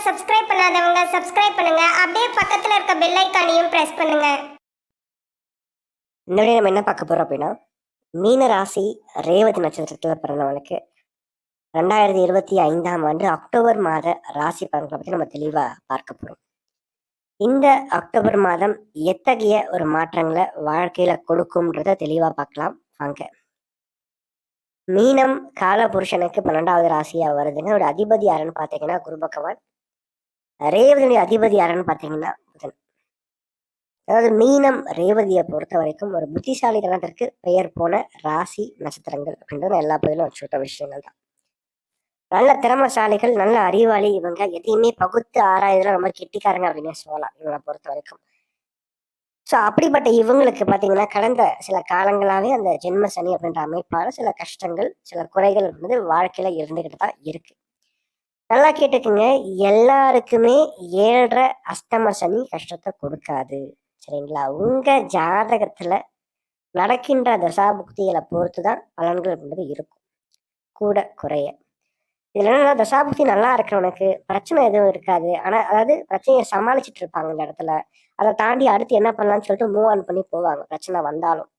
Subscribe பண்ணாதவங்க subscribe பண்ணுங்க. அப்படியே பக்கத்துல இருக்க பெல் ஐகானையும் பிரஸ் பண்ணுங்க. இந்த வழியாக நம்ம என்ன பார்க்க போறோம் அப்படின்னா, மீன ராசி ரேவதி நட்சத்திரத்தில் பிறந்தவனுக்கு 2025 அக்டோபர் மாத ராசி பலன்களை பற்றி நம்ம தெளிவா பார்க்க போறோம். இந்த அக்டோபர் மாதம் எத்தகைய ஒரு மாற்றங்களை வாழ்க்கையில கொடுக்கும்ன்றத தெளிவா பார்க்கலாம் வாங்க. மீனம் கால புருஷனுக்கு 12வது ராசியா வருதுங்க. ஒரு அதிபதி யாருன்னு பார்த்தீங்கன்னா குரு பகவான். ரேவதியுடைய அதிபதி யாருன்னு பார்த்தீங்கன்னா புதன். அதாவது மீனம் ரேவதியை பொறுத்த வரைக்கும் ஒரு புத்திசாலித்தனத்திற்கு பெயர் போன ராசி நட்சத்திரங்கள் அப்படின்றது எல்லா பகுதியிலும் வச்சுக்கிட்ட விஷயங்கள் தான். நல்ல திறமசாலிகள், நல்ல அறிவாளி, இவங்க எதையுமே பகுத்து ஆராய்றதுல ரொம்ப கெட்டிக்காரங்க அப்படின்னு சொல்லலாம் இவங்களை பொறுத்த வரைக்கும். ஸோ அப்படிப்பட்ட இவங்களுக்கு பார்த்தீங்கன்னா கடந்த சில காலங்களாகவே அந்த ஜென்ம சனி அப்படின்ற அமைப்பால சில கஷ்டங்கள், சில குறைகள் வந்து வாழ்க்கையில இருந்துகிட்டு தான் இருக்கு. நல்லா கேட்டுக்குங்க, எல்லாருக்குமே 7.5 அஷ்டம சனி கஷ்டத்தை கொடுக்காது. சரிங்களா? உங்க ஜாதகத்துல நடக்கின்ற தசாபுக்திகளை பொறுத்துதான் பலன்கள் அப்படின்றது இருக்கும், கூட குறைய. இதுல என்னன்னா, தசாபுக்தி நல்லா இருக்கிறவனுக்கு பிரச்சனை எதுவும் இருக்காது. ஆனா அதாவது பிரச்சனையை சமாளிச்சுட்டு இருப்பாங்க இந்த இடத்துல. அதை தாண்டி அடுத்து என்ன பண்ணலாம்னு சொல்லிட்டு மூவ் ஆன் பண்ணி போவாங்க பிரச்சனை வந்தாலும்.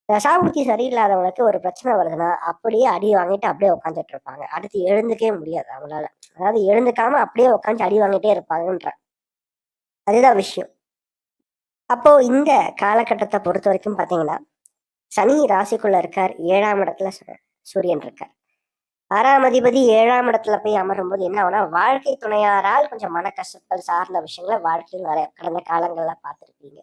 தசாபுக்தி சரியில்லாதவங்களுக்கு ஒரு பிரச்சனை வருதுன்னா அப்படியே அடி வாங்கிட்டு அப்படியே உட்காந்துட்டு இருப்பாங்க. அடுத்து எழுந்துக்கவே முடியாது அவங்களால. அதாவது எழுந்துக்காம அப்படியே உட்காந்து அடி வாங்கிட்டே இருப்பாங்கன்ற அதுதான் விஷயம். அப்போ இந்த காலகட்டத்தை பொறுத்த வரைக்கும் பாத்தீங்கன்னா, சனி ராசிக்குள்ள இருக்கார், 7ஆம் இடத்துல சூரியன் இருக்கார். 6ஆம் அதிபதி 7ஆம் இடத்துல போய் அமரும் போது என்ன ஆகும்னா, வாழ்க்கை துணையாரால் கொஞ்சம் மன கஷ்டங்கள் சார்ந்த விஷயங்களை வாழ்க்கையில் நிறைய கடந்த காலங்கள்ல பார்த்துருப்பீங்க.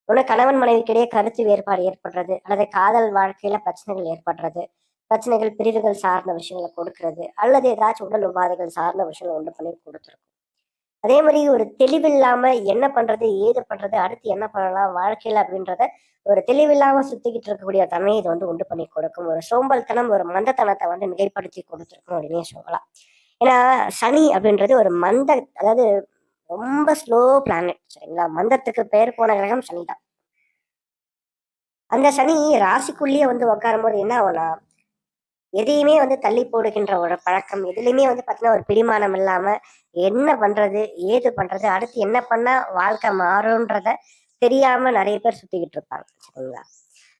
ஒண்ணு கணவன் மனைவிக்கிடையே கருத்து வேறுபாடு ஏற்படுறது, அல்லது காதல் வாழ்க்கையில பிரச்சனைகள் ஏற்படுறது, பிரச்சனைகள் பிரிவுகள் சார்ந்த விஷயங்களை கொடுக்கறது, அல்லது ஏதாச்சும் உடல் உபாதைகள் சார்ந்த விஷயங்களை உண்டு பண்ணி கொடுத்துருக்கும். அதே மாதிரி ஒரு தெளிவில்லாம என்ன பண்றது, ஏது பண்றது, அடுத்து என்ன பண்ணலாம் வாழ்க்கையில அப்படின்றத ஒரு தெளிவில்லாம சுத்திக்கிட்டு இருக்கக்கூடிய தன்மையை இது வந்து உண்டு பண்ணி கொடுக்கும். ஒரு சோம்பல்தனம், ஒரு மந்தத்தனத்தை வந்து மிகைப்படுத்தி கொடுத்துருக்கும் அப்படின்னே சொல்லலாம். ஏன்னா சனி அப்படின்றது ஒரு அதாவது ரொம்ப ஸ்லோ பிளானட். சரிங்களா? மந்தத்துக்கு பெயர் போன கிரகம் சனி தான். அந்த சனி ராசிக்குள்ளேயே வந்து உட்காரும் போது என்ன ஆகும்னா, எதையுமே வந்து தள்ளி போடுகின்ற ஒரு பழக்கம், எதுலையுமே வந்து பார்த்தீங்கன்னா ஒரு பிடிமானம் இல்லாம என்ன பண்றது, ஏது பண்றது, அடுத்து என்ன பண்ணா வாழ்க்கை மாறும்ன்றத தெரியாம நிறைய பேர் சுத்திக்கிட்டு இருப்பாங்க. சரிங்களா?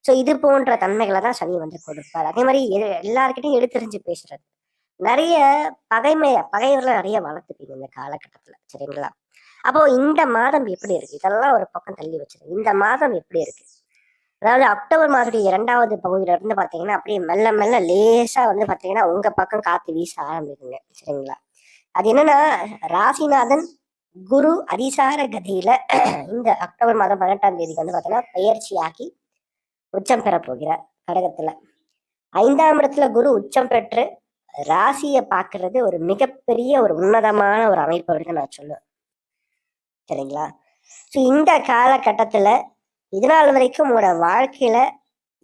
ஸோ இது போன்ற தன்மைகளை தான் சனி வந்து கொடுப்பாரு. அதே மாதிரி எல்லாருக்கிட்டையும் எடுத்தெறிஞ்சு பேசுறது, நிறைய பகைவர்களை நிறைய வளர்த்துப்பீங்க இந்த காலகட்டத்துல. சரிங்களா? அப்போ இந்த மாதம் எப்படி இருக்கு, இதெல்லாம் ஒரு பக்கம் தள்ளி வச்சிருக்கு. இந்த மாதம் எப்படி இருக்கு, அதாவது அக்டோபர் மாதத்துடைய 2வது பகுதியில இருந்து பாத்தீங்கன்னா அப்படியே மெல்ல மெல்ல லேசா வந்து பாத்தீங்கன்னா உங்க பக்கம் காத்து வீச ஆரம்பிக்குங்க. சரிங்களா? அது என்னன்னா, ராசிநாதன் குரு அதிசார கதியில இந்த அக்டோபர் மாதம் 18ஆம் தேதிக்கு வந்து பாத்தீங்கன்னா பயிற்சியாகி உச்சம் பெற போகிறார் கடகத்துல. 5ஆம் இடத்துல குரு உச்சம் பெற்று ராசியை பார்க்கறது ஒரு மிகப்பெரிய ஒரு உன்னதமான ஒரு அமைப்பு அப்படின்னு நான் சொல்லுவேன். சரிங்களா? ஸோ இந்த காலகட்டத்துல இதனால் வரைக்கும் உங்களோட வாழ்க்கையில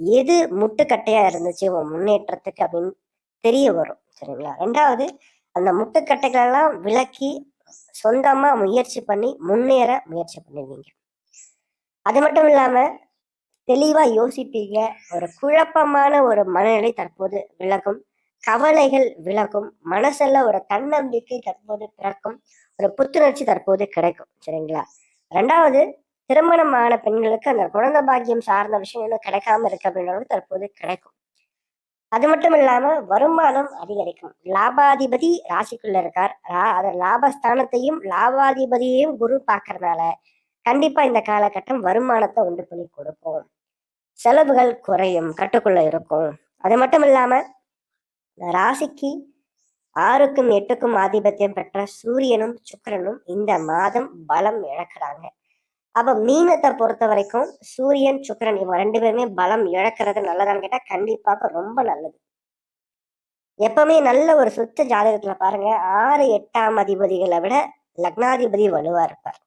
எது முட்டுக்கட்டையா இருந்துச்சு உன் முன்னேற்றத்துக்கு அப்படின்னு தெரிய வரும். சரிங்களா? 2வது, அந்த முட்டுக்கட்டைகள் எல்லாம் விலக்கி சொந்தமா முயற்சி பண்ணி முன்னேற முயற்சி பண்ணுவீங்க. அது மட்டும் இல்லாம தெளிவா யோசிப்பீங்க. ஒரு குழப்பமான ஒரு மனநிலை தற்போது விலகும், கவலைகள் விலகும், மனசுல ஒரு தன்னம்பிக்கை தற்போது பிறக்கும், ஒரு புத்துணர்ச்சி தற்போது கிடைக்கும். சரிங்களா? 2வது, திருமணமான பெண்களுக்கு அந்த குழந்தை பாக்கியம் சார்ந்த விஷயம் இன்னும் கிடைக்காம இருக்கு அப்படின்றது தற்போது கிடைக்கும். அது மட்டும் இல்லாம வருமானம் அதிகரிக்கும். லாபாதிபதி ராசிக்குள்ள இருக்கார். லாபஸ்தானத்தையும் லாபாதிபதியையும் குரு பார்க்கறதுனால கண்டிப்பா இந்த காலகட்டம் வருமானத்தை உண்டு பண்ணி கொடுக்கும். செலவுகள் குறையும், கட்டுக்குள்ள இருக்கும். அது மட்டும் இல்லாம ராசிக்கு 6க்கும் 8க்கும் ஆதிபத்தியம் பெற்ற சூரியனும் சுக்கிரனும் இந்த மாதம் பலம் இழக்கிறாங்க. அப்ப மீனத்தை பொறுத்த வரைக்கும் சூரியன் சுக்கிரன் இவங்க 2 பேருமே பலம் இழக்கிறது நல்லதான்னு கேட்டா கண்டிப்பாக ரொம்ப நல்லது. எப்பவுமே நல்ல ஒரு சுத்த ஜாதகத்துல பாருங்க, 6, 8ஆம் அதிபதிகளை விட லக்னாதிபதி வலுவா இருப்பார்.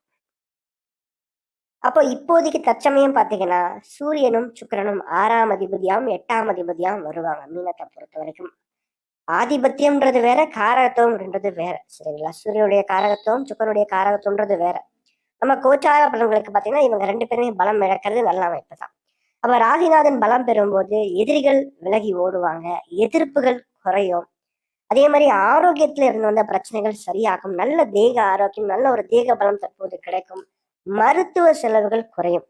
அப்போ இப்போதைக்கு தற்சமயம் பாத்தீங்கன்னா சூரியனும் சுக்கிரனும் 6ஆம் அதிபதியாவும் 8ஆம் அதிபதியாவும் வருவாங்க மீனத்தை பொறுத்த வரைக்கும். ஆதிபத்தியம்ன்றது வேற, காரகத்துவம்ன்றது வேற. சரிங்களா? சூரியனுடைய காரகத்துவம், சுக்கிரனுடைய காரகத்துவம்ன்றது வேற. நம்ம கோச்சார பலன்களுக்கு பாத்தீங்கன்னா இவங்க 2 பேருமே பலம் இழக்கிறது நல்ல அமைப்பு தான். அப்ப ராசிநாதன் பலம் பெறும்போது எதிரிகள் விலகி ஓடுவாங்க, எதிர்ப்புகள் குறையும், அதே மாதிரி ஆரோக்கியத்துல இருந்து வந்த பிரச்சனைகள் சரியாகும். நல்ல தேக ஆரோக்கியம், நல்ல ஒரு தேக பலம் தற்போது கிடைக்கும். மருத்துவ செலவுகள் குறையும்.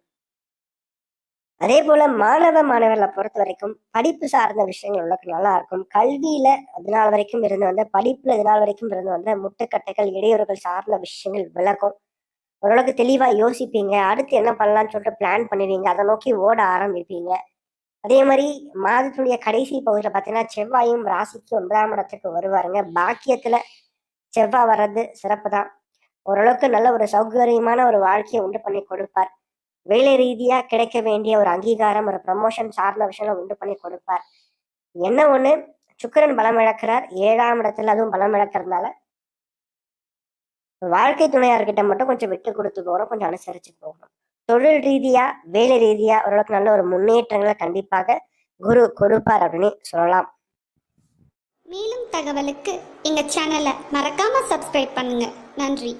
அதே போல மாணவ மாணவர்களை பொறுத்த வரைக்கும் படிப்பு சார்ந்த விஷயங்கள் உள்ளக்கு நல்லா இருக்கும். கல்வியில இதனால் வரைக்கும் இருந்து வந்த படிப்புல இதனால் வரைக்கும் இருந்து வந்த முட்டுக்கட்டைகள், இடையூறுகள் சார்ந்த விஷயங்கள் விலகும். ஓரளவுக்கு தெளிவா யோசிப்பீங்க. அடுத்து என்ன பண்ணலாம்னு சொல்லிட்டு பிளான் பண்ணுவீங்க. அதை நோக்கி ஓட ஆரம்பிப்பீங்க. அதே மாதிரி மாதத்துடைய கடைசி பகுதியில பார்த்தீங்கன்னா செவ்வாயும் ராசிக்கு 9ஆம் இடத்துக்கு வருவாருங்க. பாக்கியத்துல செவ்வாய் வர்றது சிறப்பு தான். ஓரளவுக்கு நல்ல ஒரு சௌகரியமான ஒரு வாழ்க்கையை உண்டு பண்ணி கொடுப்பார். வேலை ரீதியா கிடைக்க வேண்டிய ஒரு அங்கீகாரம், ஒரு ப்ரமோஷன் சார்ந்த விஷயங்களை உண்டு பண்ணி கொடுப்பார். என்ன ஒண்ணு, சுக்கிரன் பலம் இழக்கிறார் 7ஆம் இடத்துல, அதுவும் பலம் இழக்கிறதுனால வாழ்க்கை துணையார்கிட்ட மட்டும் கொஞ்சம் விட்டு கொடுத்து போகணும், கொஞ்சம் அனுசரிச்சு போகணும். தொழில் ரீதியா, வேலை ரீதியா ஓரளவுக்கு நல்ல ஒரு முன்னேற்றங்களை கண்டிப்பாக குரு கொடுப்பார் அப்படின்னு சொல்லலாம். மேலும் தகவலுக்கு எங்க சேனலை மறக்காம சப்ஸ்கிரைப் பண்ணுங்க. நன்றி.